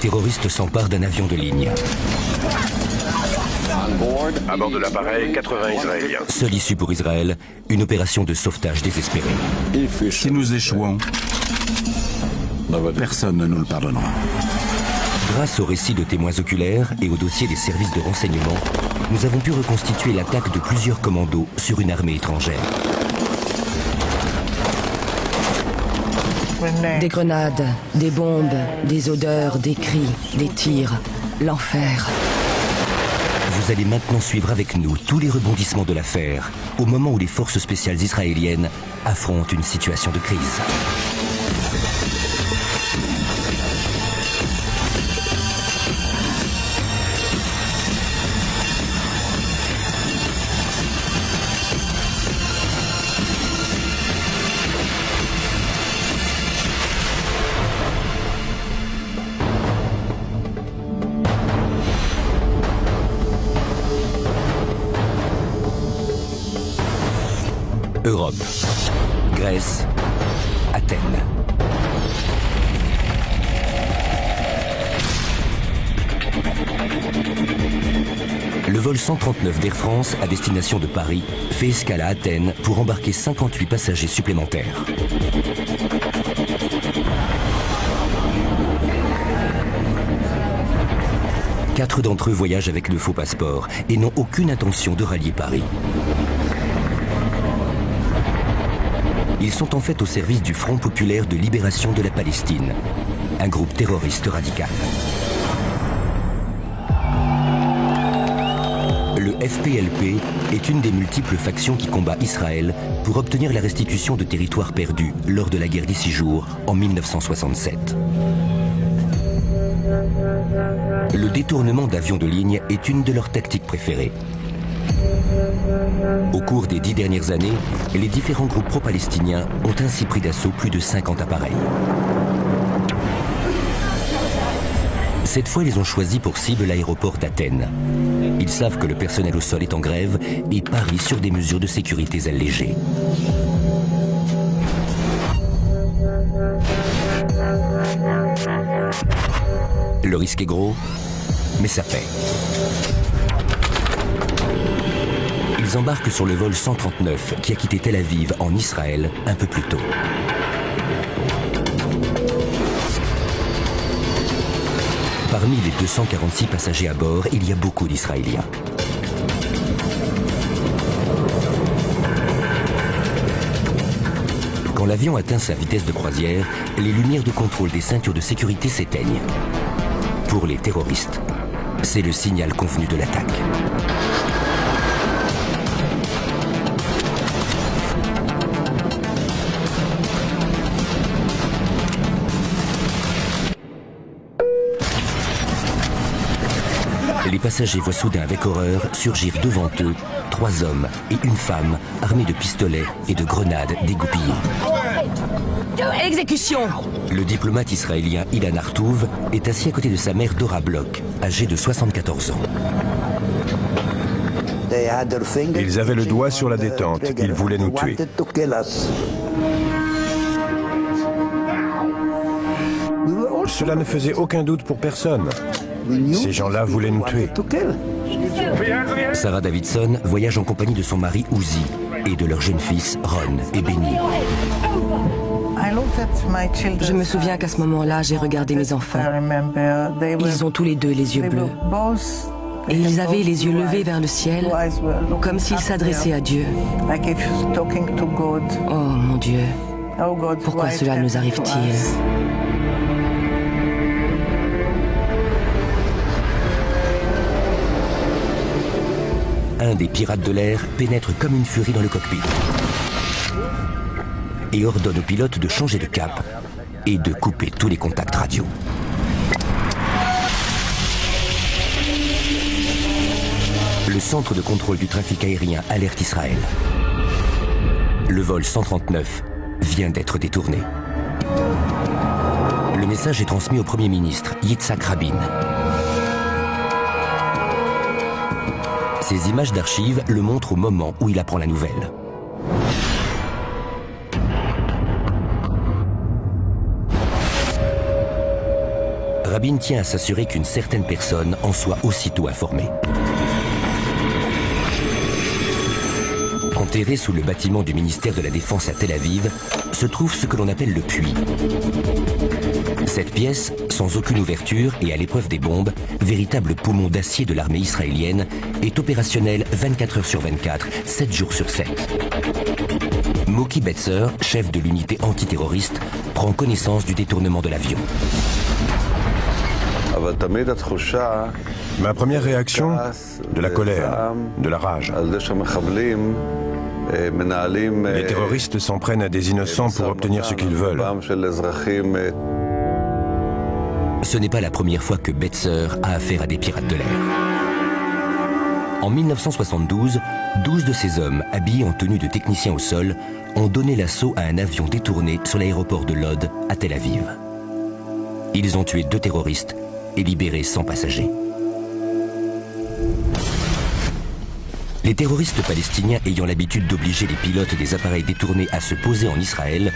terroristes s'emparent d'un avion de ligne. À bord de l'appareil, 80 Israéliens. Seule issue pour Israël, une opération de sauvetage désespérée. Si nous échouons, personne ne nous le pardonnera. Grâce aux récits de témoins oculaires et au dossier des services de renseignement, nous avons pu reconstituer l'attaque de plusieurs commandos sur une armée étrangère. Des grenades, des bombes, des odeurs, des cris, des tirs, l'enfer. Vous allez maintenant suivre avec nous tous les rebondissements de l'affaire, au moment où les forces spéciales israéliennes affrontent une situation de crise. Europe, Grèce, Athènes. Le vol 139 d'Air France à destination de Paris fait escale à Athènes pour embarquer 58 passagers supplémentaires. Quatre d'entre eux voyagent avec le faux passeport et n'ont aucune intention de rallier Paris. Ils sont en fait au service du Front populaire de libération de la Palestine, un groupe terroriste radical. Le FPLP est une des multiples factions qui combat Israël pour obtenir la restitution de territoires perdus lors de la guerre des 6 jours en 1967. Le détournement d'avions de ligne est une de leurs tactiques préférées. Au cours des 10 dernières années, les différents groupes pro-palestiniens ont ainsi pris d'assaut plus de 50 appareils. Cette fois, ils ont choisi pour cible l'aéroport d'Athènes. Ils savent que le personnel au sol est en grève et parient sur des mesures de sécurité allégées. Le risque est gros, mais ça paie. Ils embarquent sur le vol 139 qui a quitté Tel Aviv en Israël un peu plus tôt. Parmi les 246 passagers à bord, il y a beaucoup d'Israéliens. Quand l'avion atteint sa vitesse de croisière, les lumières de contrôle des ceintures de sécurité s'éteignent. Pour les terroristes, c'est le signal convenu de l'attaque. Les passagers voient soudain avec horreur surgir devant eux 3 hommes et une femme armés de pistolets et de grenades dégoupillées. Exécution! Le diplomate israélien Ilan Artouv est assis à côté de sa mère Dora Bloch, âgée de 74 ans. Ils avaient le doigt sur la détente. Ils voulaient nous tuer. Cela ne faisait aucun doute pour personne. Ces gens-là voulaient nous tuer. Sarah Davidson voyage en compagnie de son mari Uzi et de leurs jeunes fils Ron et Benny. Je me souviens qu'à ce moment-là, j'ai regardé mes enfants. Ils ont tous les deux les yeux bleus. Et ils avaient les yeux levés vers le ciel, comme s'ils s'adressaient à Dieu. Oh mon Dieu, pourquoi cela nous arrive-t-il? Un des pirates de l'air pénètre comme une furie dans le cockpit et ordonne au pilote de changer de cap et de couper tous les contacts radio. Le centre de contrôle du trafic aérien alerte Israël. Le vol 139 vient d'être détourné. Le message est transmis au Premier ministre, Yitzhak Rabin. Ces images d'archives le montrent au moment où il apprend la nouvelle. Rabin tient à s'assurer qu'une certaine personne en soit aussitôt informée. Enterré sous le bâtiment du ministère de la Défense à Tel Aviv, se trouve ce que l'on appelle le puits. Cette pièce, sans aucune ouverture et à l'épreuve des bombes, véritable poumon d'acier de l'armée israélienne, est opérationnelle 24 heures sur 24, 7 jours sur 7. Moki Betzer, chef de l'unité antiterroriste, prend connaissance du détournement de l'avion. Ma première réaction, de la colère, de la rage. Les terroristes s'en prennent à des innocents pour obtenir ce qu'ils veulent. Ce n'est pas la première fois que Betzer a affaire à des pirates de l'air. En 1972, 12 de ces hommes, habillés en tenue de techniciens au sol, ont donné l'assaut à un avion détourné sur l'aéroport de Lod, à Tel Aviv. Ils ont tué 2 terroristes et libéré 100 passagers. Les terroristes palestiniens ayant l'habitude d'obliger les pilotes des appareils détournés à se poser en Israël,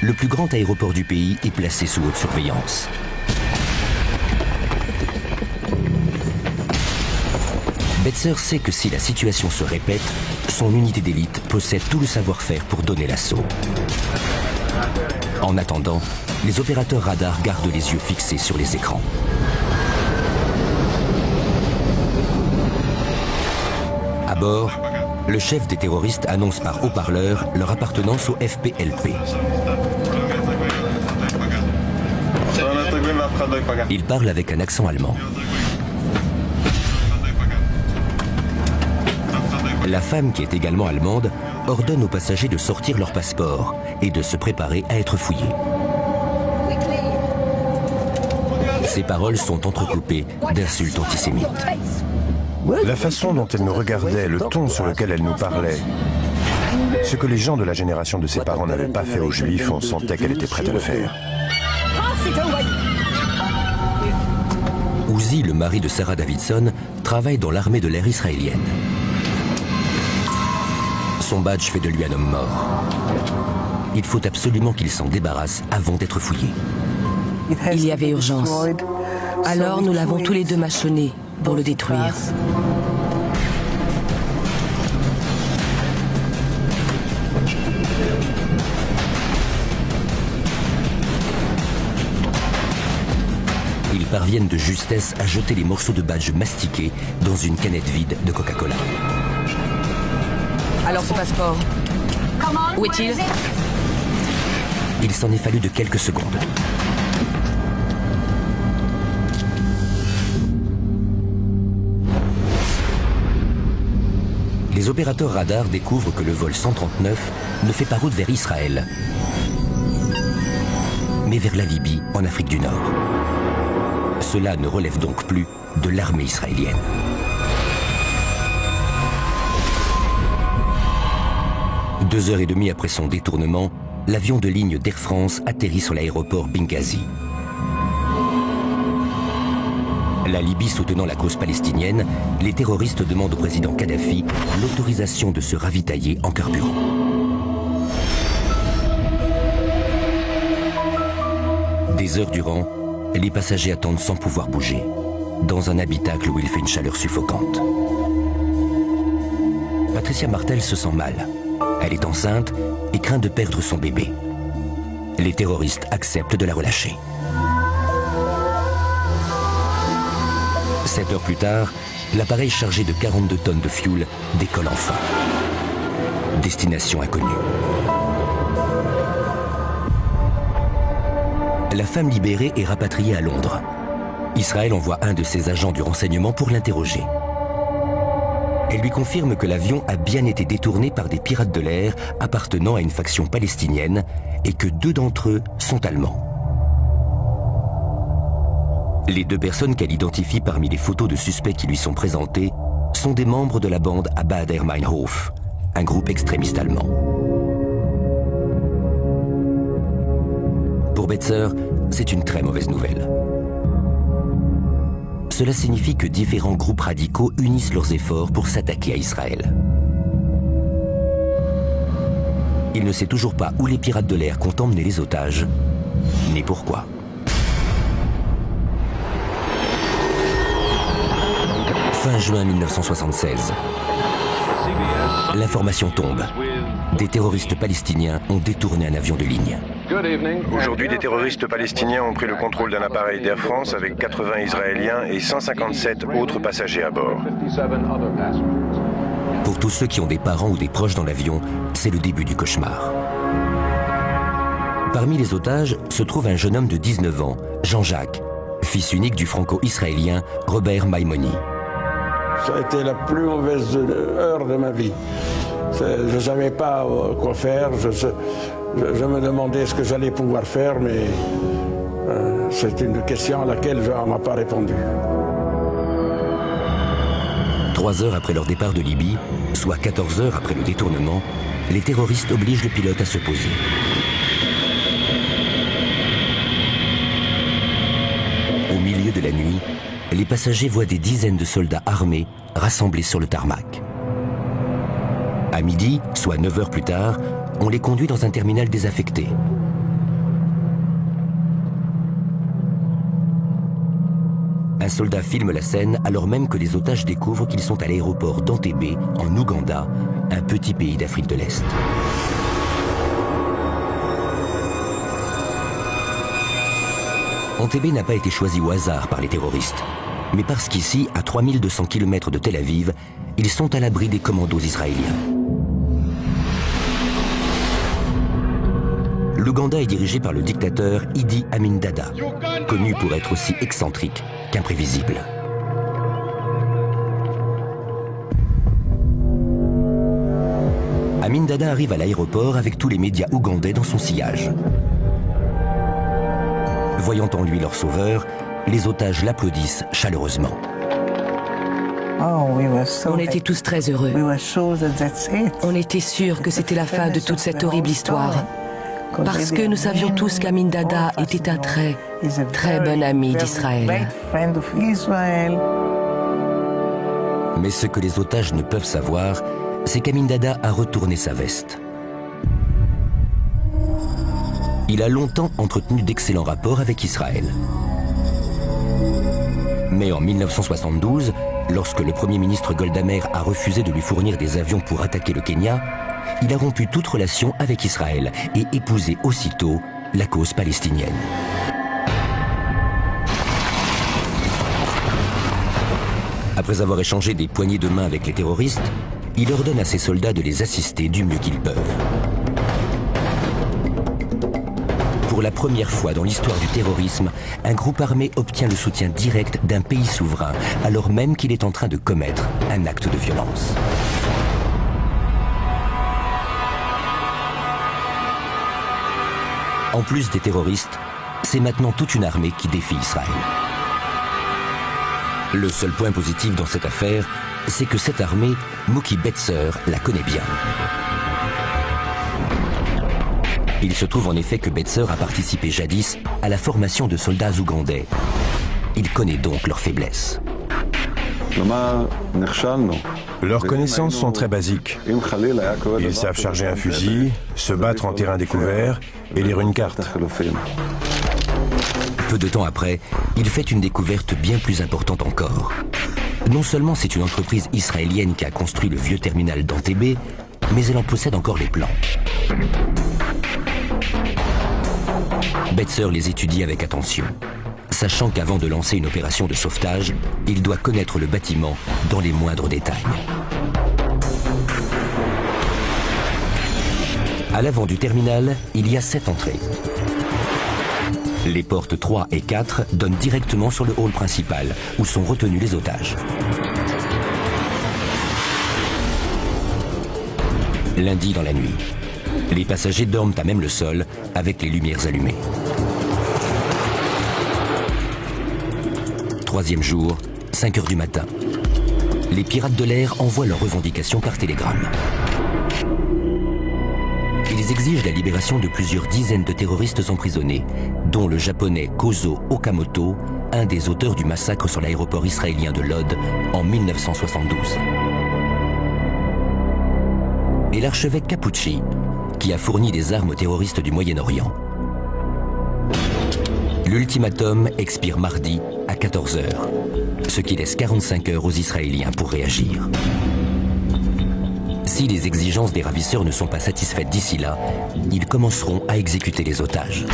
le plus grand aéroport du pays est placé sous haute surveillance. Betzer sait que si la situation se répète, son unité d'élite possède tout le savoir-faire pour donner l'assaut. En attendant, les opérateurs radars gardent les yeux fixés sur les écrans. À bord, le chef des terroristes annonce par haut-parleur leur appartenance au FPLP. Il parle avec un accent allemand. La femme, qui est également allemande, ordonne aux passagers de sortir leur passeport et de se préparer à être fouillés. Ces paroles sont entrecoupées d'insultes antisémites. La façon dont elle nous regardait, le ton sur lequel elle nous parlait, ce que les gens de la génération de ses parents n'avaient pas fait aux Juifs, on sentait qu'elle était prête à le faire. Uzi, le mari de Sarah Davidson, travaille dans l'armée de l'air israélienne. Son badge fait de lui un homme mort. Il faut absolument qu'il s'en débarrasse avant d'être fouillé. Il y avait urgence. Alors nous l'avons tous les deux mâchonné pour le détruire. Ils parviennent de justesse à jeter les morceaux de badge mastiqués dans une canette vide de Coca-Cola. Alors ce passeport, où est-il? Il s'en est fallu de quelques secondes. Les opérateurs radars découvrent que le vol 139 ne fait pas route vers Israël, mais vers la Libye, en Afrique du Nord. Cela ne relève donc plus de l'armée israélienne. Deux heures et demie après son détournement, l'avion de ligne d'Air France atterrit sur l'aéroport Benghazi. La Libye soutenant la cause palestinienne, les terroristes demandent au président Kadhafi l'autorisation de se ravitailler en carburant. Des heures durant, les passagers attendent sans pouvoir bouger, dans un habitacle où il fait une chaleur suffocante. Patricia Martel se sent mal. Elle est enceinte et craint de perdre son bébé. Les terroristes acceptent de la relâcher. 7 heures plus tard, l'appareil chargé de 42 tonnes de fioul décolle enfin. Destination inconnue. La femme libérée est rapatriée à Londres. Israël envoie un de ses agents du renseignement pour l'interroger. Elle lui confirme que l'avion a bien été détourné par des pirates de l'air appartenant à une faction palestinienne et que 2 d'entre eux sont allemands. Les 2 personnes qu'elle identifie parmi les photos de suspects qui lui sont présentées sont des membres de la bande Baader Meinhof, un groupe extrémiste allemand. Pour Betzer, c'est une très mauvaise nouvelle. Cela signifie que différents groupes radicaux unissent leurs efforts pour s'attaquer à Israël. Il ne sait toujours pas où les pirates de l'air comptent emmener les otages, ni pourquoi. Fin juin 1976. L'information tombe. Des terroristes palestiniens ont détourné un avion de ligne. Aujourd'hui, des terroristes palestiniens ont pris le contrôle d'un appareil d'Air France avec 80 Israéliens et 157 autres passagers à bord. Pour tous ceux qui ont des parents ou des proches dans l'avion, c'est le début du cauchemar. Parmi les otages se trouve un jeune homme de 19 ans, Jean-Jacques, fils unique du franco-israélien Robert Maimoni. Ça a été la plus mauvaise heure de ma vie. Je ne savais pas quoi faire, je me demandais ce que j'allais pouvoir faire, mais c'est une question à laquelle je n'ai pas répondu. 3 heures après leur départ de Libye, soit 14 heures après le détournement, les terroristes obligent le pilote à se poser. Au milieu de la nuit, les passagers voient des dizaines de soldats armés rassemblés sur le tarmac. À midi, soit 9 heures plus tard, on les conduit dans un terminal désaffecté. Un soldat filme la scène alors même que les otages découvrent qu'ils sont à l'aéroport d'Entebbe, en Ouganda, un petit pays d'Afrique de l'Est. Entebbe n'a pas été choisi au hasard par les terroristes, mais parce qu'ici, à 3200 km de Tel Aviv, ils sont à l'abri des commandos israéliens. L'Ouganda est dirigé par le dictateur Idi Amin Dada, connu pour être aussi excentrique qu'imprévisible. Amin Dada arrive à l'aéroport avec tous les médias ougandais dans son sillage. Voyant en lui leur sauveur, les otages l'applaudissent chaleureusement. On était tous très heureux. On était sûrs que c'était la fin de toute cette horrible histoire. Parce que nous savions tous qu'Amin Dada était un très bon ami d'Israël. Mais ce que les otages ne peuvent savoir, c'est qu'Amin Dada a retourné sa veste. Il a longtemps entretenu d'excellents rapports avec Israël. Mais en 1972, lorsque le Premier ministre Golda Meir a refusé de lui fournir des avions pour attaquer le Kenya, il a rompu toute relation avec Israël et épousé aussitôt la cause palestinienne. Après avoir échangé des poignées de main avec les terroristes, il ordonne à ses soldats de les assister du mieux qu'ils peuvent. Pour la première fois dans l'histoire du terrorisme, un groupe armé obtient le soutien direct d'un pays souverain, alors même qu'il est en train de commettre un acte de violence. En plus des terroristes, c'est maintenant toute une armée qui défie Israël. Le seul point positif dans cette affaire, c'est que cette armée, Mookie Betzer la connaît bien. Il se trouve en effet que Betzer a participé jadis à la formation de soldats ougandais. Il connaît donc leurs faiblesses. Leurs connaissances sont très basiques. Ils savent charger un fusil, se battre en terrain découvert et lire une carte. Peu de temps après, il fait une découverte bien plus importante encore. Non seulement c'est une entreprise israélienne qui a construit le vieux terminal d'Entebbe, mais elle en possède encore les plans. Betzer les étudie avec attention, sachant qu'avant de lancer une opération de sauvetage, il doit connaître le bâtiment dans les moindres détails. À l'avant du terminal, il y a 7 entrées. Les portes 3 et 4 donnent directement sur le hall principal, où sont retenus les otages. Lundi dans la nuit, les passagers dorment à même le sol, avec les lumières allumées. 3e jour, 5 heures du matin. Les pirates de l'air envoient leurs revendications par télégramme. Ils exigent la libération de plusieurs dizaines de terroristes emprisonnés, dont le japonais Kozo Okamoto, un des auteurs du massacre sur l'aéroport israélien de Lod en 1972. Et l'archevêque Capucci, qui a fourni des armes aux terroristes du Moyen-Orient. L'ultimatum expire mardi à 14 h, ce qui laisse 45 heures aux Israéliens pour réagir. Si les exigences des ravisseurs ne sont pas satisfaites d'ici là, ils commenceront à exécuter les otages.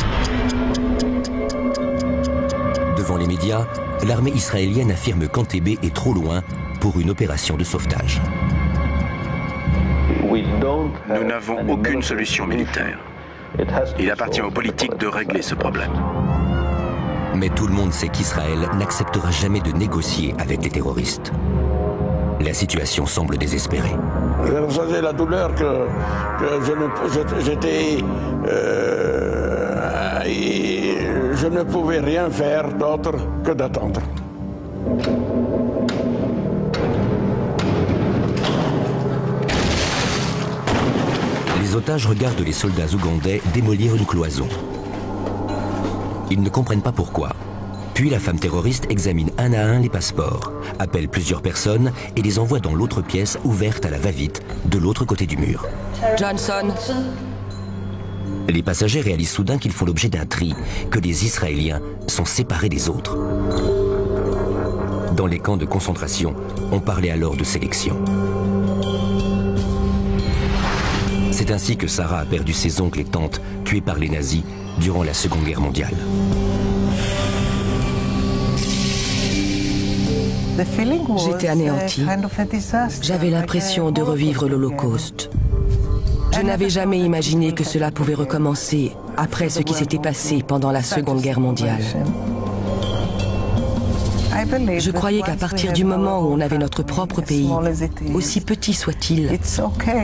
Devant les médias, l'armée israélienne affirme qu'Entebbe est trop loin pour une opération de sauvetage. Nous n'avons aucune solution militaire. Il appartient aux politiques de régler ce problème. Mais tout le monde sait qu'Israël n'acceptera jamais de négocier avec les terroristes. La situation semble désespérée. J'ai ressenti la douleur que je ne pouvais rien faire d'autre que d'attendre. Les otages regardent les soldats ougandais démolir une cloison. Ils ne comprennent pas pourquoi. Puis la femme terroriste examine un à un les passeports, appelle plusieurs personnes et les envoie dans l'autre pièce ouverte à la va-vite, de l'autre côté du mur. Johnson. Les passagers réalisent soudain qu'ils font l'objet d'un tri, que les Israéliens sont séparés des autres. Dans les camps de concentration, on parlait alors de sélection. C'est ainsi que Sarah a perdu ses oncles et tantes, tués par les nazis durant la Seconde Guerre mondiale. J'étais anéantie. J'avais l'impression de revivre l'Holocauste. Je n'avais jamais imaginé que cela pouvait recommencer après ce qui s'était passé pendant la Seconde Guerre mondiale. Je croyais qu'à partir du moment où on avait notre propre pays, aussi petit soit-il,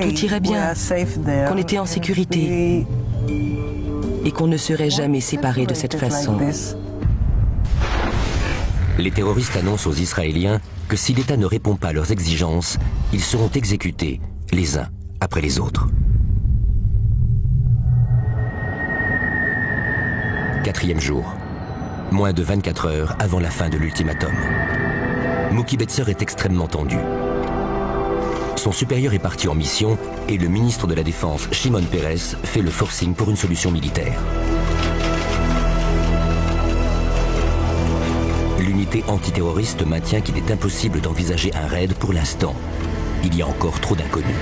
tout irait bien, qu'on était en sécurité et qu'on ne serait jamais séparés de cette façon. Les terroristes annoncent aux Israéliens que si l'État ne répond pas à leurs exigences, ils seront exécutés, les uns après les autres. Quatrième jour. Moins de 24 heures avant la fin de l'ultimatum. Mookie Betzer est extrêmement tendu. Son supérieur est parti en mission et le ministre de la Défense, Shimon Peres, fait le forcing pour une solution militaire. L'unité antiterroriste maintient qu'il est impossible d'envisager un raid pour l'instant. Il y a encore trop d'inconnus.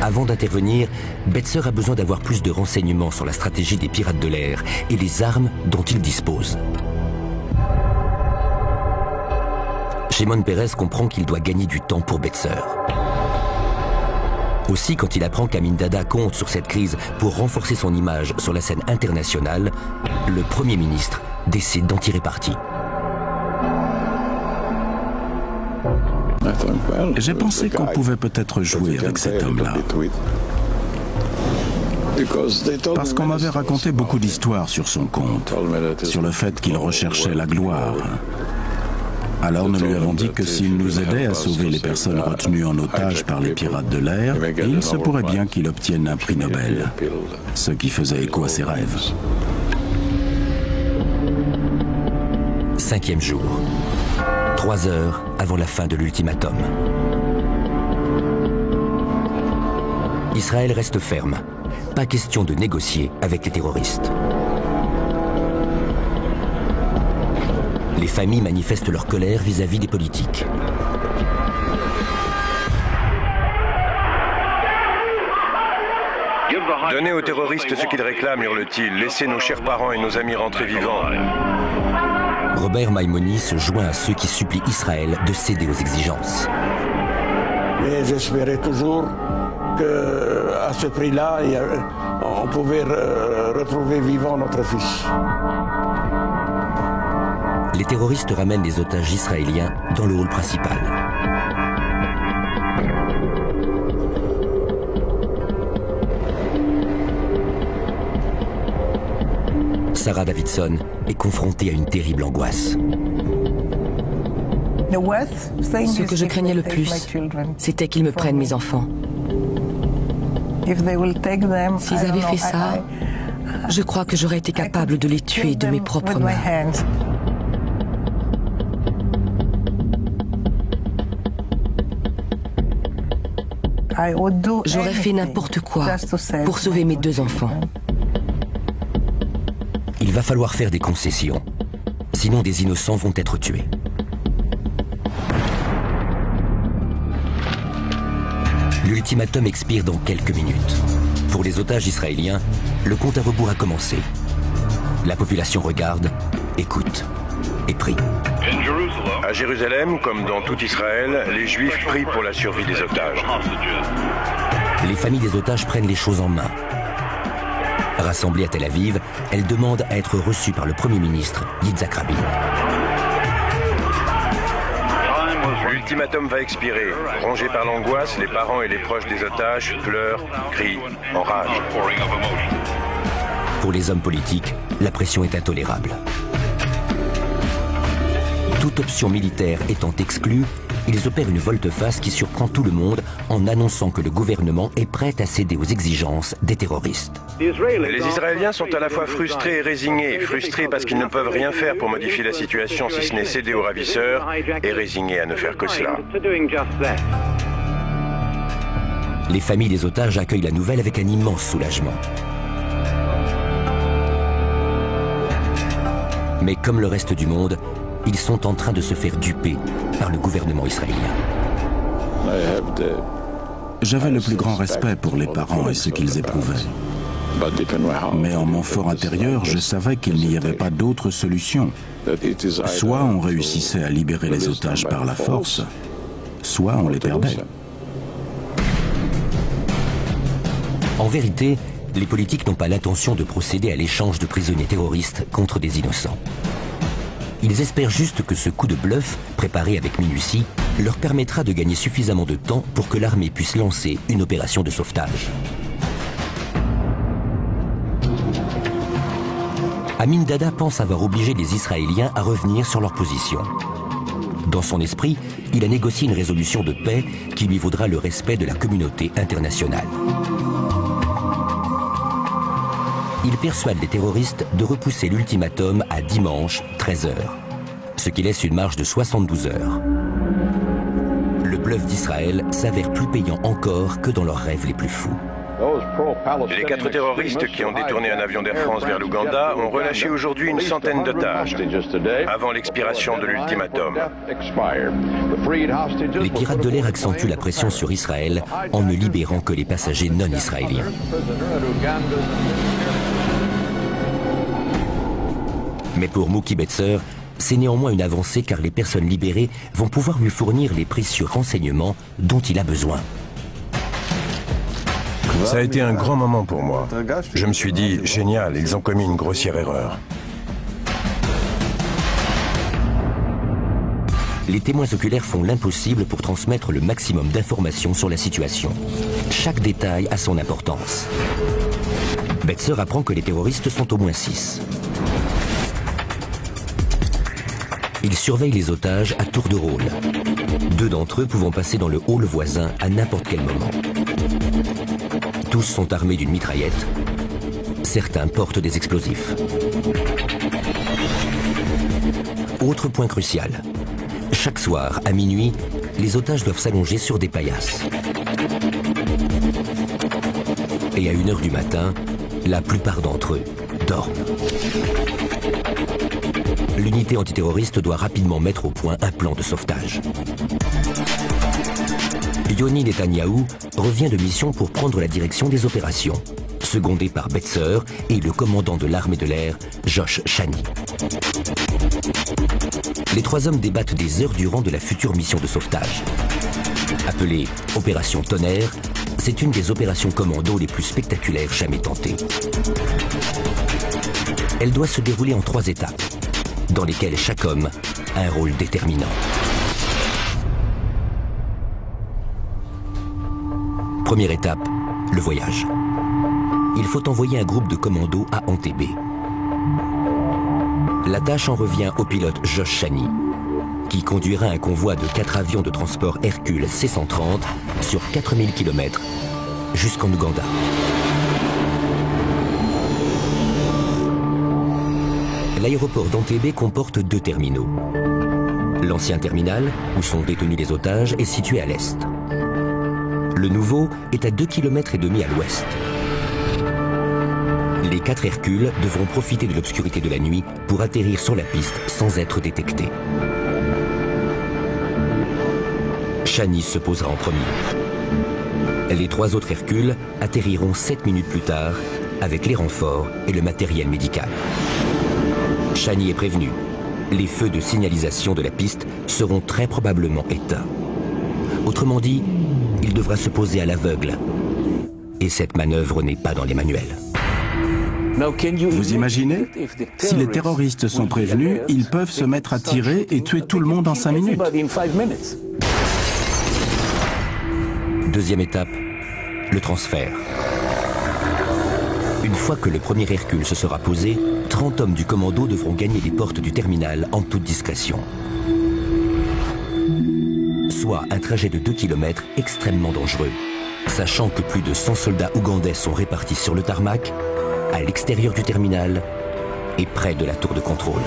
Avant d'intervenir, Betzer a besoin d'avoir plus de renseignements sur la stratégie des pirates de l'air et les armes dont ils disposent. Shimon Peres comprend qu'il doit gagner du temps pour Betzer. Aussi, quand il apprend qu'Amin Dada compte sur cette crise pour renforcer son image sur la scène internationale, le Premier ministre décide d'en tirer parti. J'ai pensé qu'on pouvait peut-être jouer avec cet homme-là. Parce qu'on m'avait raconté beaucoup d'histoires sur son compte, sur le fait qu'il recherchait la gloire. Alors nous lui avons dit que s'il nous aidait à sauver les personnes retenues en otage par les pirates de l'air, il se pourrait bien qu'il obtienne un prix Nobel, ce qui faisait écho à ses rêves. Cinquième jour. 3 heures avant la fin de l'ultimatum. Israël reste ferme. Pas question de négocier avec les terroristes. Les familles manifestent leur colère vis-à-vis des politiques. Donnez aux terroristes ce qu'ils réclament, hurle-t-il. Laissez nos chers parents et nos amis rentrer vivants. Robert Maimoni se joint à ceux qui supplient Israël de céder aux exigences. Mais j'espérais toujours qu'à ce prix-là, on pouvait retrouver vivant notre fils. Les terroristes ramènent les otages israéliens dans le hall principal. Sarah Davidson est confrontée à une terrible angoisse. Ce que je craignais le plus, c'était qu'ils me prennent mes enfants. S'ils avaient fait ça, je crois que j'aurais été capable de les tuer de mes propres mains. J'aurais fait n'importe quoi pour sauver mes 2 enfants. Il va falloir faire des concessions. Sinon, des innocents vont être tués. L'ultimatum expire dans quelques minutes. Pour les otages israéliens, le compte à rebours a commencé. La population regarde, écoute et prie. À Jérusalem, comme dans tout Israël, les Juifs prient pour la survie des otages. Les familles des otages prennent les choses en main. Rassemblées à Tel Aviv, elles demandent à être reçues par le Premier ministre, Yitzhak Rabin. L'ultimatum va expirer. Rongés par l'angoisse, les parents et les proches des otages pleurent, crient, enragent. Pour les hommes politiques, la pression est intolérable. Toute option militaire étant exclue, ils opèrent une volte-face qui surprend tout le monde en annonçant que le gouvernement est prêt à céder aux exigences des terroristes. Les Israéliens sont à la fois frustrés et résignés. Frustrés parce qu'ils ne peuvent rien faire pour modifier la situation si ce n'est céder aux ravisseurs, et résignés à ne faire que cela. Les familles des otages accueillent la nouvelle avec un immense soulagement. Mais comme le reste du monde, ils sont en train de se faire duper par le gouvernement israélien. J'avais le plus grand respect pour les parents et ce qu'ils éprouvaient. Mais en mon fort intérieur, je savais qu'il n'y avait pas d'autre solution. Soit on réussissait à libérer les otages par la force, soit on les perdait. En vérité, les politiques n'ont pas l'intention de procéder à l'échange de prisonniers terroristes contre des innocents. Ils espèrent juste que ce coup de bluff, préparé avec minutie, leur permettra de gagner suffisamment de temps pour que l'armée puisse lancer une opération de sauvetage. Amin Dada pense avoir obligé les Israéliens à revenir sur leur position. Dans son esprit, il a négocié une résolution de paix qui lui vaudra le respect de la communauté internationale. Il persuade les terroristes de repousser l'ultimatum à dimanche, 13h, ce qui laisse une marge de 72 heures. Le bluff d'Israël s'avère plus payant encore que dans leurs rêves les plus fous. Les 4 terroristes qui ont détourné un avion d'Air France vers l'Ouganda ont relâché aujourd'hui une centaine d'otages, avant l'expiration de l'ultimatum. Les pirates de l'air accentuent la pression sur Israël en ne libérant que les passagers non israéliens. Mais pour Mookie Betzer, c'est néanmoins une avancée car les personnes libérées vont pouvoir lui fournir les précieux renseignements dont il a besoin. Ça a été un grand moment pour moi. Je me suis dit, génial, ils ont commis une grossière erreur. Les témoins oculaires font l'impossible pour transmettre le maximum d'informations sur la situation. Chaque détail a son importance. Betzer apprend que les terroristes sont au moins 6. Ils surveillent les otages à tour de rôle. 2 d'entre eux pouvant passer dans le hall voisin à n'importe quel moment. Tous sont armés d'une mitraillette. Certains portent des explosifs. Autre point crucial. Chaque soir, à minuit, les otages doivent s'allonger sur des paillasses. Et à 1h du matin, la plupart d'entre eux dorment. L'unité antiterroriste doit rapidement mettre au point un plan de sauvetage. Yoni Netanyahou revient de mission pour prendre la direction des opérations, secondé par Betzer et le commandant de l'armée de l'air, Josh Chani. Les 3 hommes débattent des heures durant de la future mission de sauvetage. Appelée Opération Tonnerre, c'est une des opérations commando les plus spectaculaires jamais tentées. Elle doit se dérouler en 3 étapes, dans lesquelles chaque homme a un rôle déterminant. Première étape, le voyage. Il faut envoyer un groupe de commandos à Entebbe. La tâche en revient au pilote Josh Chani, qui conduira un convoi de 4 avions de transport Hercule C-130 sur 4000 km jusqu'en Ouganda. L'aéroport d'Entebbe comporte 2 terminaux. L'ancien terminal, où sont détenus les otages, est situé à l'est. Le nouveau est à 2,5 km à l'ouest. Les 4 Hercules devront profiter de l'obscurité de la nuit pour atterrir sur la piste sans être détectés. Chani se posera en premier. Les 3 autres Hercules atterriront 7 minutes plus tard avec les renforts et le matériel médical. Chani est prévenu. Les feux de signalisation de la piste seront très probablement éteints. Autrement dit, il devra se poser à l'aveugle. Et cette manœuvre n'est pas dans les manuels. Vous imaginez? Si les terroristes sont prévenus, ils peuvent se mettre à tirer et tuer tout le monde en 5 minutes. Deuxième étape, le transfert. Une fois que le premier Hercule se sera posé, 30 hommes du commando devront gagner les portes du terminal en toute discrétion. Soit un trajet de 2 km extrêmement dangereux, sachant que plus de 100 soldats ougandais sont répartis sur le tarmac, à l'extérieur du terminal et près de la tour de contrôle.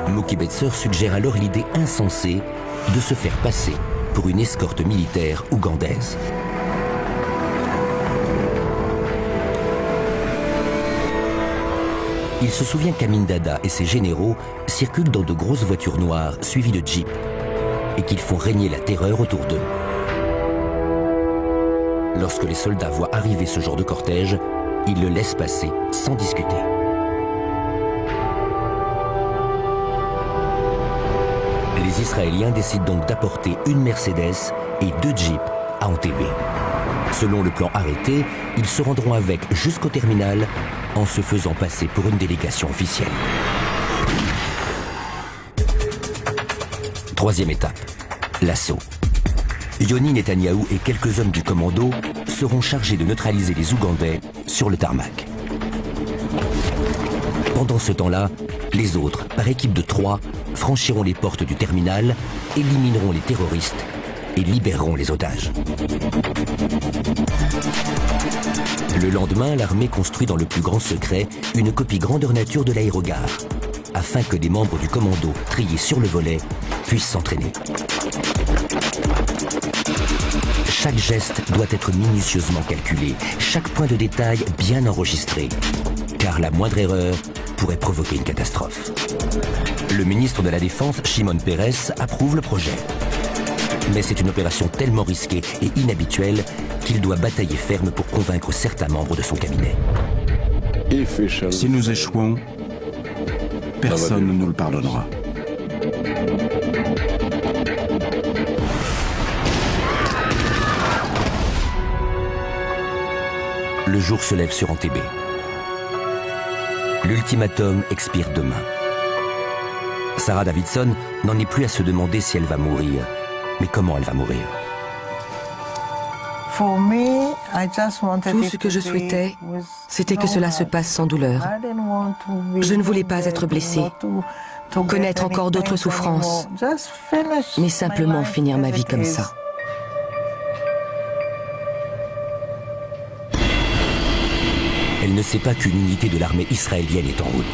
Mookie Betser suggère alors l'idée insensée de se faire passer pour une escorte militaire ougandaise. Il se souvient qu'Amin Dada et ses généraux circulent dans de grosses voitures noires suivies de jeeps et qu'ils font régner la terreur autour d'eux. Lorsque les soldats voient arriver ce genre de cortège, ils le laissent passer sans discuter. Les Israéliens décident donc d'apporter une Mercedes et 2 jeeps à Entebbe. Selon le plan arrêté, ils se rendront avec jusqu'au terminal en se faisant passer pour une délégation officielle. Troisième étape, l'assaut. Yoni Netanyahou et quelques hommes du commando seront chargés de neutraliser les Ougandais sur le tarmac. Pendant ce temps-là, les autres, par équipe de 3, franchiront les portes du terminal, élimineront les terroristes et libéreront les otages. Le lendemain, l'armée construit dans le plus grand secret une copie grandeur nature de l'aérogare, afin que des membres du commando triés sur le volet puissent s'entraîner. Chaque geste doit être minutieusement calculé, chaque point de détail bien enregistré, car la moindre erreur pourrait provoquer une catastrophe. Le ministre de la Défense, Shimon Peres, approuve le projet. Mais c'est une opération tellement risquée et inhabituelle qu'il doit batailler ferme pour convaincre certains membres de son cabinet. Si nous échouons, personne ne nous le pardonnera. Le jour se lève sur Entebbe. L'ultimatum expire demain. Sarah Davidson n'en est plus à se demander si elle va mourir. Mais comment elle va mourir? Tout ce que je souhaitais, c'était que cela se passe sans douleur. Je ne voulais pas être blessée, connaître encore d'autres souffrances, mais simplement finir ma vie comme ça. Elle ne sait pas qu'une unité de l'armée israélienne est en route.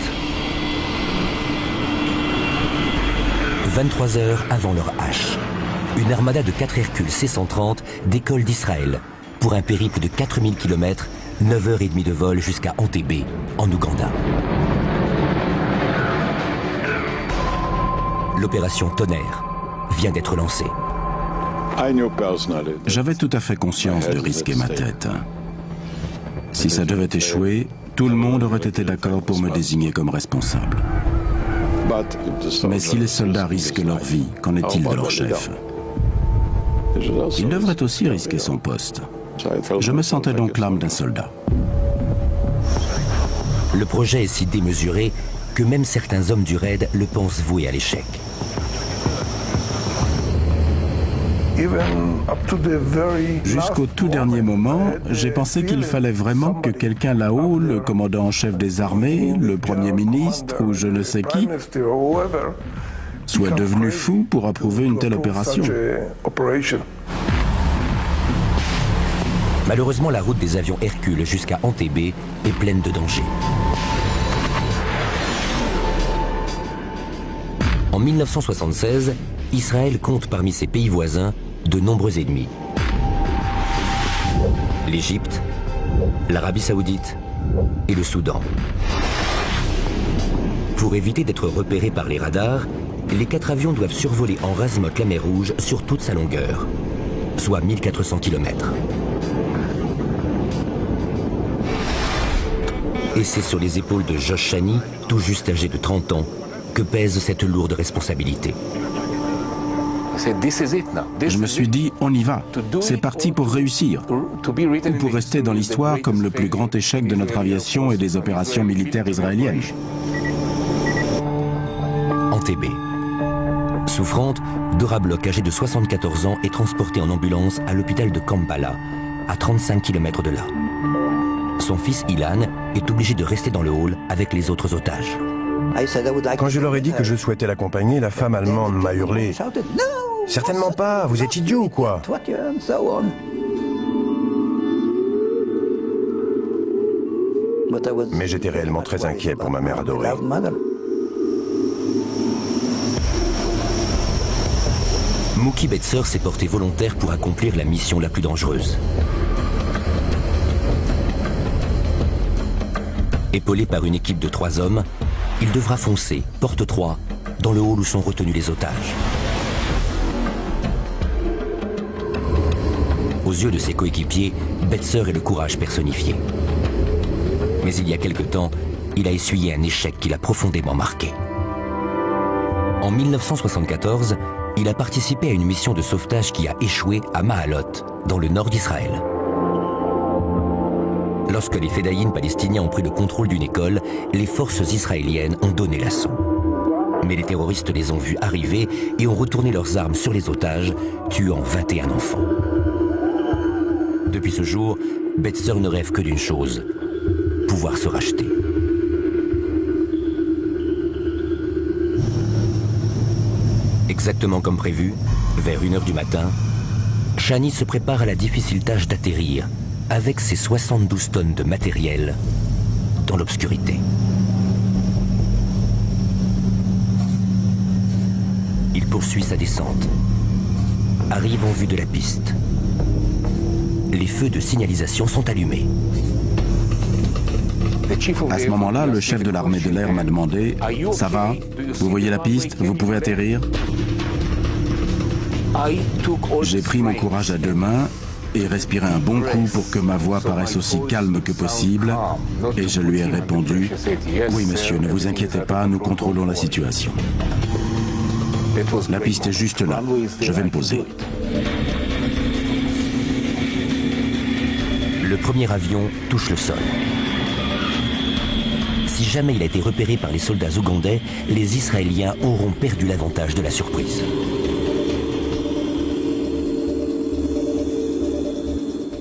23 heures avant leur hache, une armada de 4 Hercules C-130 décolle d'Israël pour un périple de 4000 km, 9h30 de vol jusqu'à Entebbe, en Ouganda. L'opération Tonnerre vient d'être lancée. J'avais tout à fait conscience de risquer ma tête. Si ça devait échouer, tout le monde aurait été d'accord pour me désigner comme responsable. Mais si les soldats risquent leur vie, qu'en est-il de leur chef? Il devrait aussi risquer son poste. Je me sentais donc l'âme d'un soldat. Le projet est si démesuré que même certains hommes du raid le pensent voué à l'échec. Jusqu'au tout dernier moment, j'ai pensé qu'il fallait vraiment que quelqu'un là-haut, le commandant en chef des armées, le premier ministre ou je ne sais qui, soit devenu fou pour approuver une telle opération. Malheureusement, la route des avions Hercule jusqu'à Entebbe est pleine de dangers. En 1976, Israël compte parmi ses pays voisins de nombreux ennemis. l'Égypte, l'Arabie Saoudite et le Soudan. Pour éviter d'être repérés par les radars, les 4 avions doivent survoler en rase-motte la mer Rouge sur toute sa longueur, soit 1400 km. Et c'est sur les épaules de Josh Chani, tout juste âgé de 30 ans, que pèse cette lourde responsabilité. Je me suis dit, on y va. C'est parti pour réussir. Ou pour rester dans l'histoire comme le plus grand échec de notre aviation et des opérations militaires israéliennes. Entebbe. Souffrante, Dora Bloch, âgée de 74 ans, est transportée en ambulance à l'hôpital de Kampala, à 35 km de là. Son fils Ilan est obligé de rester dans le hall avec les autres otages. Quand je leur ai dit que je souhaitais l'accompagner, la femme allemande m'a hurlé « Certainement pas, vous êtes idiot ou quoi ?» Mais j'étais réellement très inquiet pour ma mère adorée. Mookie Betzer s'est porté volontaire pour accomplir la mission la plus dangereuse. Épaulé par une équipe de 3 hommes, il devra foncer, porte 3, dans le hall où sont retenus les otages. Aux yeux de ses coéquipiers, Betzer est le courage personnifié. Mais il y a quelque temps, il a essuyé un échec qui l'a profondément marqué. En 1974, il a participé à une mission de sauvetage qui a échoué à Ma'alot, dans le nord d'Israël. Lorsque les fédayines palestiniens ont pris le contrôle d'une école, les forces israéliennes ont donné l'assaut. Mais les terroristes les ont vus arriver et ont retourné leurs armes sur les otages, tuant 21 enfants. Depuis ce jour, Betzer ne rêve que d'une chose, pouvoir se racheter. Exactement comme prévu, vers 1 h du matin, Chani se prépare à la difficile tâche d'atterrir, avec ses 72 tonnes de matériel, dans l'obscurité. Il poursuit sa descente, arrive en vue de la piste. Les feux de signalisation sont allumés. À ce moment-là, le chef de l'armée de l'air m'a demandé « Ça va? Vous voyez la piste? Vous pouvez atterrir ?» J'ai pris mon courage à 2 mains et respiré un bon coup pour que ma voix paraisse aussi calme que possible, et je lui ai répondu « Oui, monsieur, ne vous inquiétez pas, nous contrôlons la situation. La piste est juste là, je vais me poser. » Le premier avion touche le sol. Si jamais il a été repéré par les soldats ougandais, les Israéliens auront perdu l'avantage de la surprise.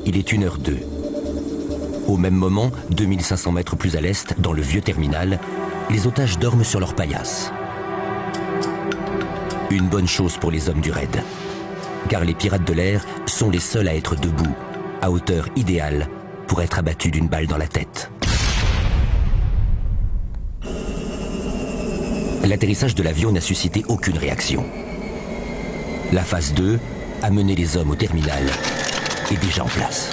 Il est 1 h 02. Au même moment, 2500 mètres plus à l'est, dans le vieux terminal, les otages dorment sur leurs paillasses. Une bonne chose pour les hommes du raid, car les pirates de l'air sont les seuls à être debout, à hauteur idéale pour être abattus d'une balle dans la tête. L'atterrissage de l'avion n'a suscité aucune réaction. La phase 2, amener les hommes au terminal, est déjà en place.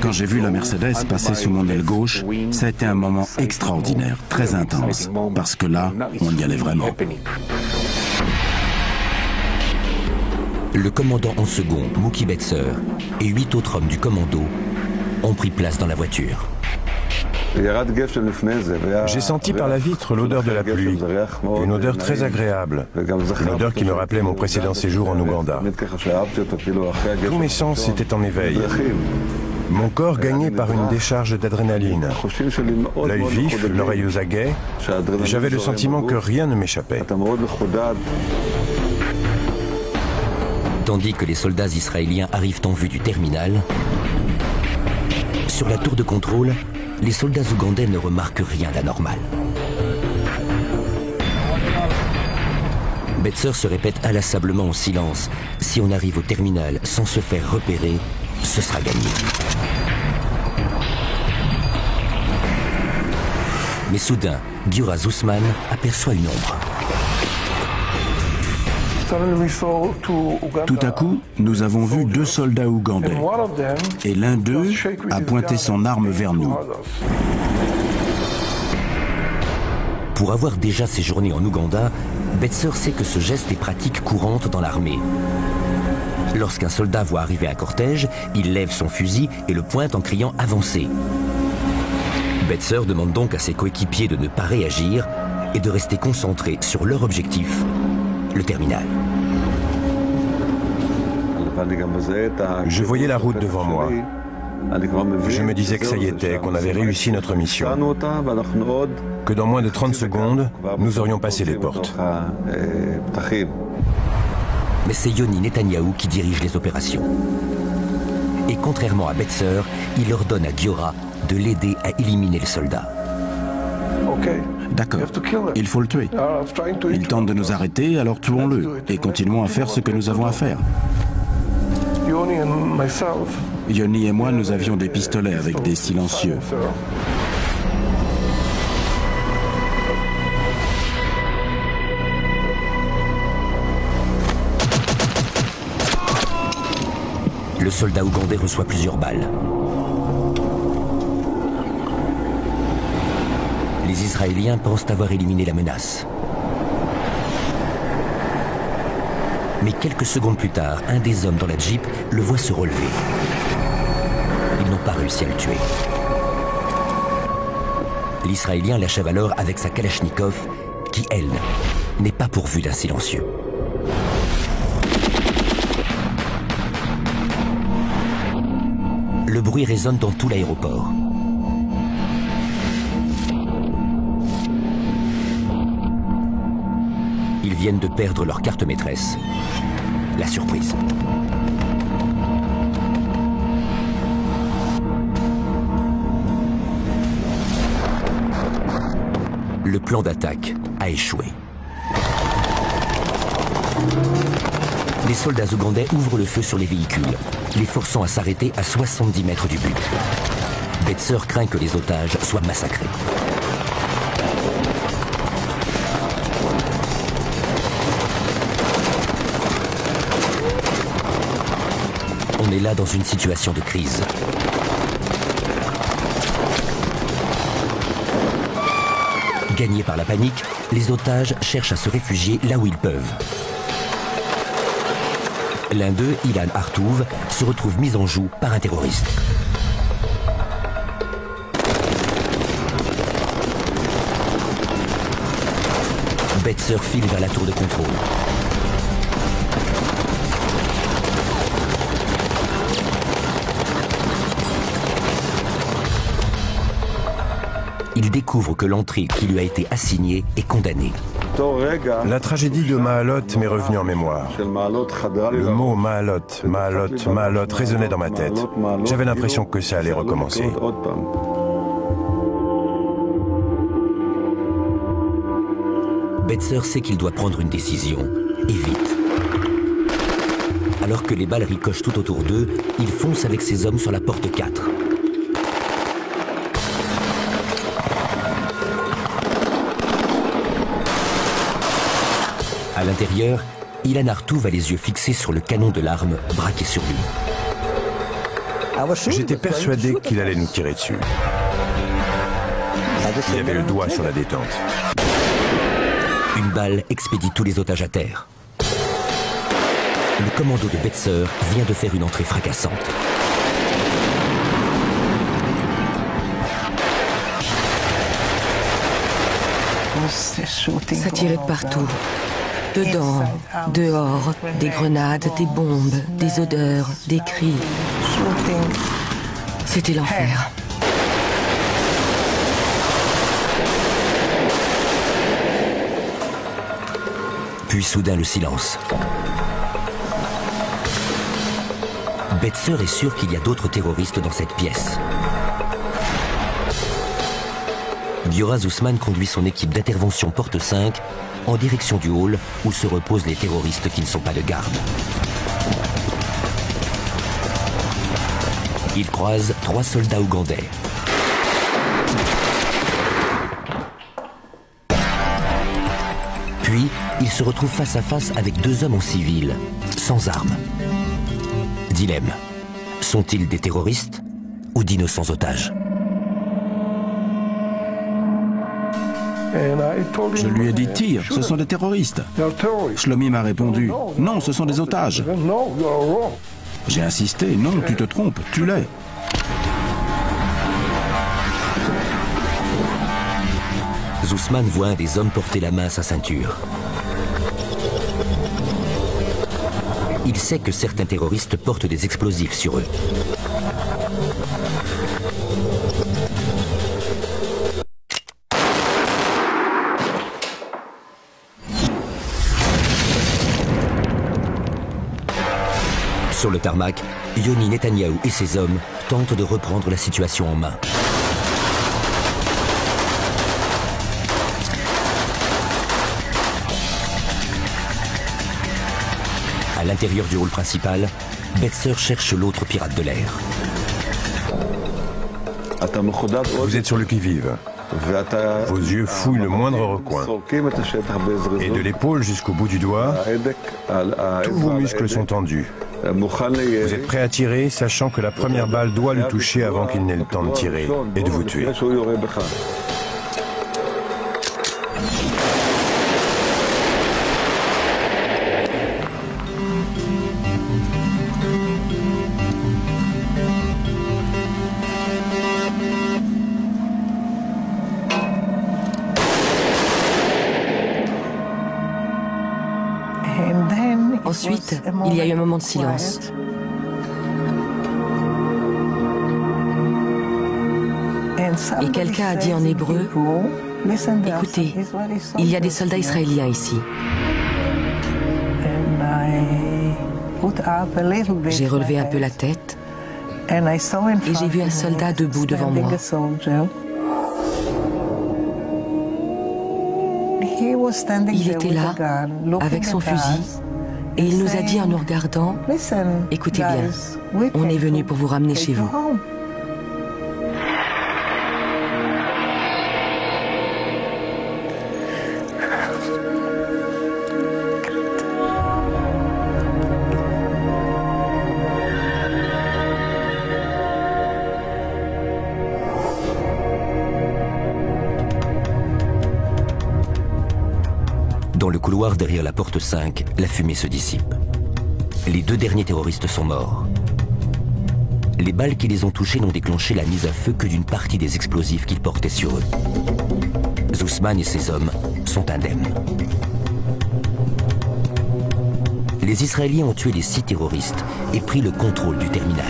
Quand j'ai vu la Mercedes passer sous mon aile gauche, ça a été un moment extraordinaire, très intense, parce que là, on y allait vraiment. Le commandant en second, Mookie Betzer, et 8 autres hommes du commando ont pris place dans la voiture. J'ai senti par la vitre l'odeur de la pluie, une odeur très agréable, une odeur qui me rappelait mon précédent séjour en Ouganda. Tous mes sens étaient en éveil. Mon corps gagné par une décharge d'adrénaline. L'œil vif, l'oreille aux aguets, j'avais le sentiment que rien ne m'échappait. Tandis que les soldats israéliens arrivent en vue du terminal, sur la tour de contrôle, les soldats ougandais ne remarquent rien d'anormal. Betzer se répète inlassablement en silence. Si on arrive au terminal sans se faire repérer, ce sera gagné. Mais soudain, Giora Zussman aperçoit une ombre. Tout à coup, nous avons vu 2 soldats ougandais et l'un d'eux a pointé son arme vers nous. Pour avoir déjà séjourné en Ouganda, Betzer sait que ce geste est pratique courante dans l'armée. Lorsqu'un soldat voit arriver un cortège, il lève son fusil et le pointe en criant « Avancez ». Betzer demande donc à ses coéquipiers de ne pas réagir et de rester concentrés sur leur objectif, le terminal. Je voyais la route devant moi. Je me disais que ça y était, qu'on avait réussi notre mission. Que dans moins de 30 secondes, nous aurions passé les portes. Mais c'est Yoni Netanyahou qui dirige les opérations. Et contrairement à Betzer, il ordonne à Giora de l'aider à éliminer le soldat. D'accord, il faut le tuer. Il tente de nous arrêter, alors tuons-le et continuons à faire ce que nous avons à faire. Yoni et moi, nous avions des pistolets avec des silencieux. Le soldat ougandais reçoit plusieurs balles. Les Israéliens pensent avoir éliminé la menace. Mais quelques secondes plus tard, un des hommes dans la Jeep le voit se relever. Ils n'ont pas réussi à le tuer. L'Israélien l'achève alors avec sa Kalachnikov, qui, elle, n'est pas pourvue d'un silencieux. Le bruit résonne dans tout l'aéroport. Ils viennent de perdre leur carte maîtresse. La surprise. Le plan d'attaque a échoué. Les soldats ougandais ouvrent le feu sur les véhicules, les forçant à s'arrêter à 70 mètres du but. Betzer craint que les otages soient massacrés. On est là dans une situation de crise. Gagnés par la panique, les otages cherchent à se réfugier là où ils peuvent. L'un d'eux, Ilan Artouv, se retrouve mis en joue par un terroriste. Betzer file vers la tour de contrôle. Il découvre que l'entrée qui lui a été assignée est condamnée. La tragédie de Maalot m'est revenue en mémoire. Le mot Maalot, Maalot, Maalot résonnait dans ma tête. J'avais l'impression que ça allait recommencer. Betzer sait qu'il doit prendre une décision, et vite. Alors que les balles ricochent tout autour d'eux, il fonce avec ses hommes sur la porte 4. À l'intérieur, Ilan Artouv a les yeux fixés sur le canon de l'arme braqué sur lui. J'étais persuadé qu'il allait nous tirer dessus. Il avait le doigt sur la détente. Une balle expédie tous les otages à terre. Le commando de Betzer vient de faire une entrée fracassante. Ça tirait de partout. Dedans, dehors, des grenades, des bombes, des odeurs, des cris. C'était l'enfer. Puis soudain le silence. Betzer est sûr qu'il y a d'autres terroristes dans cette pièce. Giora Zussman conduit son équipe d'intervention porte 5 en direction du hall où se reposent les terroristes qui ne sont pas de garde. Il croise 3 soldats ougandais. Puis, il se retrouve face à face avec deux hommes en civil, sans armes. Dilemme, sont-ils des terroristes ou d'innocents otages? Je lui ai dit tire, ce sont des terroristes. Shlomi m'a répondu non, ce sont des otages. J'ai insisté, non, tu te trompes, tu l'es. Zussman voit un des hommes porter la main à sa ceinture. Il sait que certains terroristes portent des explosifs sur eux. Sur le tarmac, Yoni Netanyahou et ses hommes tentent de reprendre la situation en main. À l'intérieur du hall principal, Betzer cherche l'autre pirate de l'air. Vous êtes sur le qui-vive. Vos yeux fouillent le moindre recoin. Et de l'épaule jusqu'au bout du doigt, tous vos muscles sont tendus. Vous êtes prêt à tirer, sachant que la première balle doit le toucher avant qu'il n'ait le temps de tirer et de vous tuer. Ensuite, il y a eu un moment de silence. Et quelqu'un a dit en hébreu, « Écoutez, il y a des soldats israéliens ici. » J'ai relevé un peu la tête et j'ai vu un soldat debout devant moi. Il était là, avec son fusil, et il nous a dit en nous regardant, « Écoutez bien, on est venu pour vous ramener chez vous. » Dans le couloir derrière la porte 5, la fumée se dissipe. Les deux derniers terroristes sont morts. Les balles qui les ont touchés n'ont déclenché la mise à feu que d'une partie des explosifs qu'ils portaient sur eux. Zussman et ses hommes sont indemnes. Les Israéliens ont tué les 6 terroristes et pris le contrôle du terminal.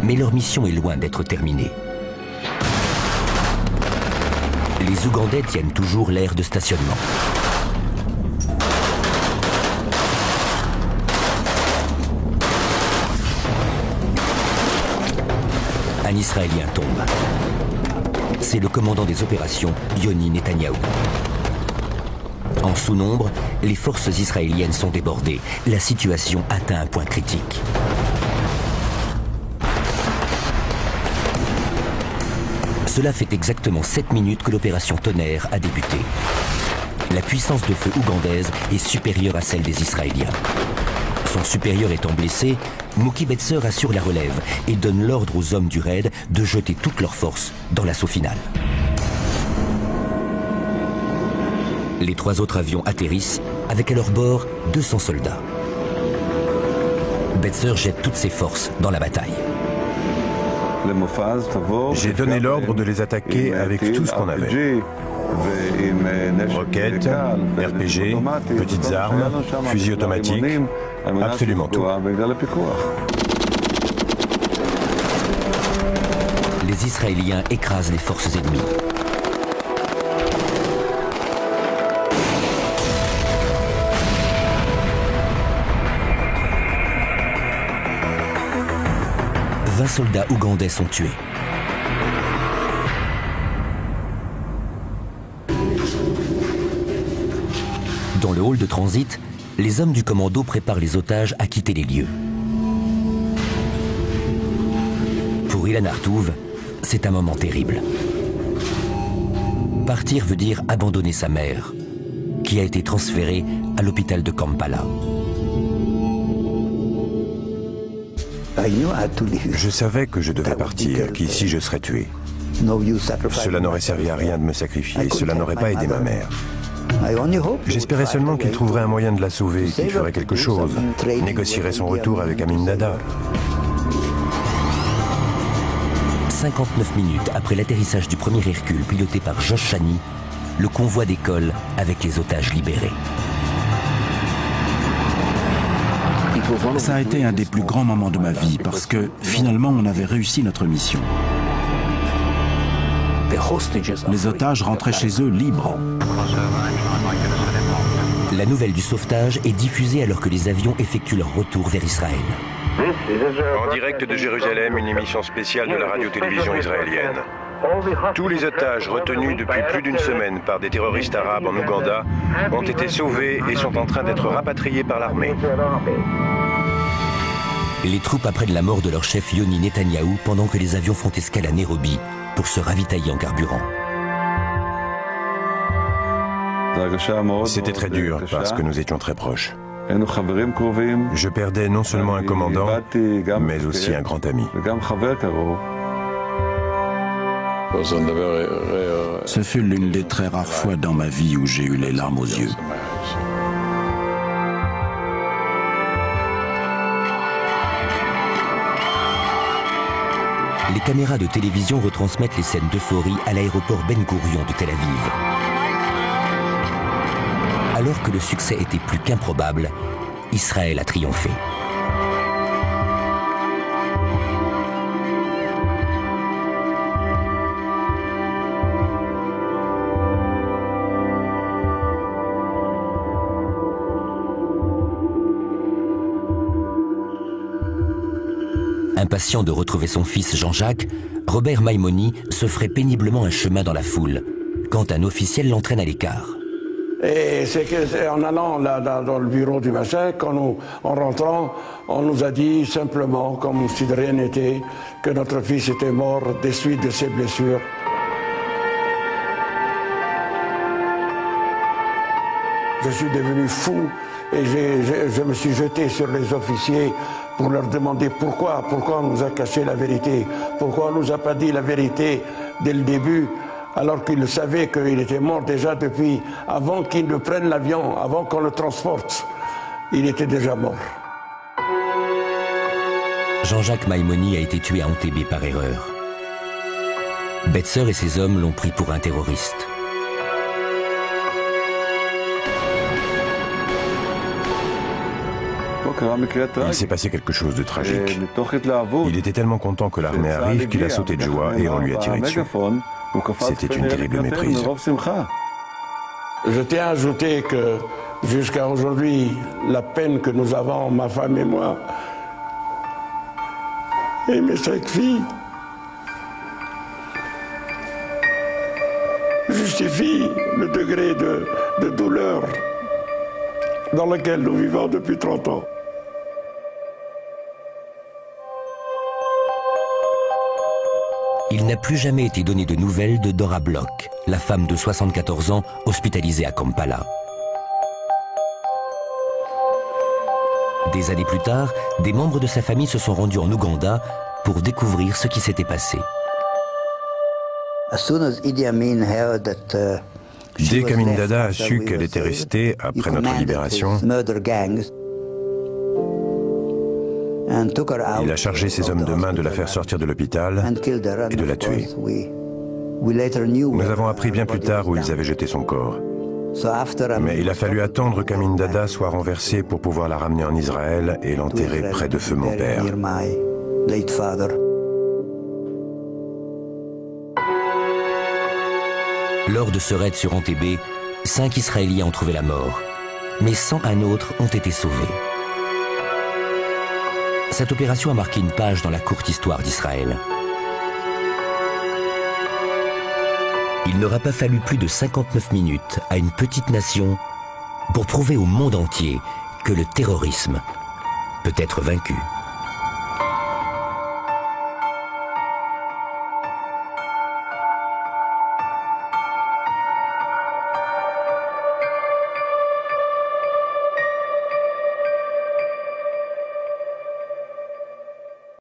Mais leur mission est loin d'être terminée. Les Ougandais tiennent toujours l'aire de stationnement. Un Israélien tombe. C'est le commandant des opérations, Yoni Netanyahou. En sous-nombre, les forces israéliennes sont débordées. La situation atteint un point critique. Cela fait exactement 7 minutes que l'opération Tonnerre a débuté. La puissance de feu ougandaise est supérieure à celle des Israéliens. Son supérieur étant blessé, Mookie Betzer assure la relève et donne l'ordre aux hommes du raid de jeter toutes leurs forces dans l'assaut final. Les 3 autres avions atterrissent avec à leur bord 200 soldats. Betzer jette toutes ses forces dans la bataille. J'ai donné l'ordre de les attaquer avec tout ce qu'on avait. Roquettes, RPG, petites armes, fusils automatiques, absolument tout. Les Israéliens écrasent les forces ennemies. « 20 soldats ougandais sont tués. Dans le hall de transit, les hommes du commando préparent les otages à quitter les lieux. Pour Ilan Artouv, c'est un moment terrible. Partir veut dire abandonner sa mère, qui a été transférée à l'hôpital de Kampala. Je savais que je devais partir, qu'ici je serais tué. Cela n'aurait servi à rien de me sacrifier, cela n'aurait pas aidé ma mère. J'espérais seulement qu'il trouverait un moyen de la sauver, qu'il ferait quelque chose, négocierait son retour avec Amin Dada. 59 minutes après l'atterrissage du premier Hercule piloté par Josh Chani, le convoi décolle avec les otages libérés. Ça a été un des plus grands moments de ma vie parce que finalement on avait réussi notre mission. Les otages rentraient chez eux libres. La nouvelle du sauvetage est diffusée alors que les avions effectuent leur retour vers Israël. En direct de Jérusalem, une émission spéciale de la radio-télévision israélienne. Tous les otages retenus depuis plus d'une semaine par des terroristes arabes en Ouganda ont été sauvés et sont en train d'être rapatriés par l'armée. Les troupes apprennent la mort de leur chef Yoni Netanyahou pendant que les avions font escale à Nairobi pour se ravitailler en carburant. C'était très dur parce que nous étions très proches. Je perdais non seulement un commandant, mais aussi un grand ami. Ce fut l'une des très rares fois dans ma vie où j'ai eu les larmes aux yeux. Les caméras de télévision retransmettent les scènes d'euphorie à l'aéroport Ben Gourion de Tel Aviv. Alors que le succès était plus qu'improbable, Israël a triomphé. Impatient de retrouver son fils Jean-Jacques, Robert Maimoni se ferait péniblement un chemin dans la foule, quand un officiel l'entraîne à l'écart. Et c'est qu'en allant là, dans le bureau du machin, en rentrant, on nous a dit simplement, comme si de rien n'était, que notre fils était mort des suites de ses blessures. Je suis devenu fou et je me suis jeté sur les officiers pour leur demander pourquoi on nous a caché la vérité, pourquoi on ne nous a pas dit la vérité dès le début, alors qu'ils savaient qu'il était mort déjà depuis, avant qu'ils ne prennent l'avion, avant qu'on le transporte. Il était déjà mort. Jean-Jacques Maimoni a été tué à Entebbe par erreur. Betzer et ses hommes l'ont pris pour un terroriste. Il s'est passé quelque chose de tragique. Il était tellement content que l'armée arrive qu'il a sauté de joie et on lui a tiré dessus. C'était une terrible méprise. Je tiens à ajouter que jusqu'à aujourd'hui, la peine que nous avons, ma femme et moi, et mes 5 filles, justifie le degré de douleur dans lequel nous vivons depuis 30 ans. Il n'a plus jamais été donné de nouvelles de Dora Bloch, la femme de 74 ans hospitalisée à Kampala. Des années plus tard, des membres de sa famille se sont rendus en Ouganda pour découvrir ce qui s'était passé. Dès qu'Amin Dada a su qu'elle était restée après notre libération, il a chargé ses hommes de main de la faire sortir de l'hôpital et de la tuer. Nous avons appris bien plus tard où ils avaient jeté son corps. Mais il a fallu attendre qu'Amin Dada soit renversé pour pouvoir la ramener en Israël et l'enterrer près de feu mon père. Lors de ce raid sur Entebbe, 5 Israéliens ont trouvé la mort, mais 101 autres ont été sauvés. Cette opération a marqué une page dans la courte histoire d'Israël. Il n'aura pas fallu plus de 59 minutes à une petite nation pour prouver au monde entier que le terrorisme peut être vaincu.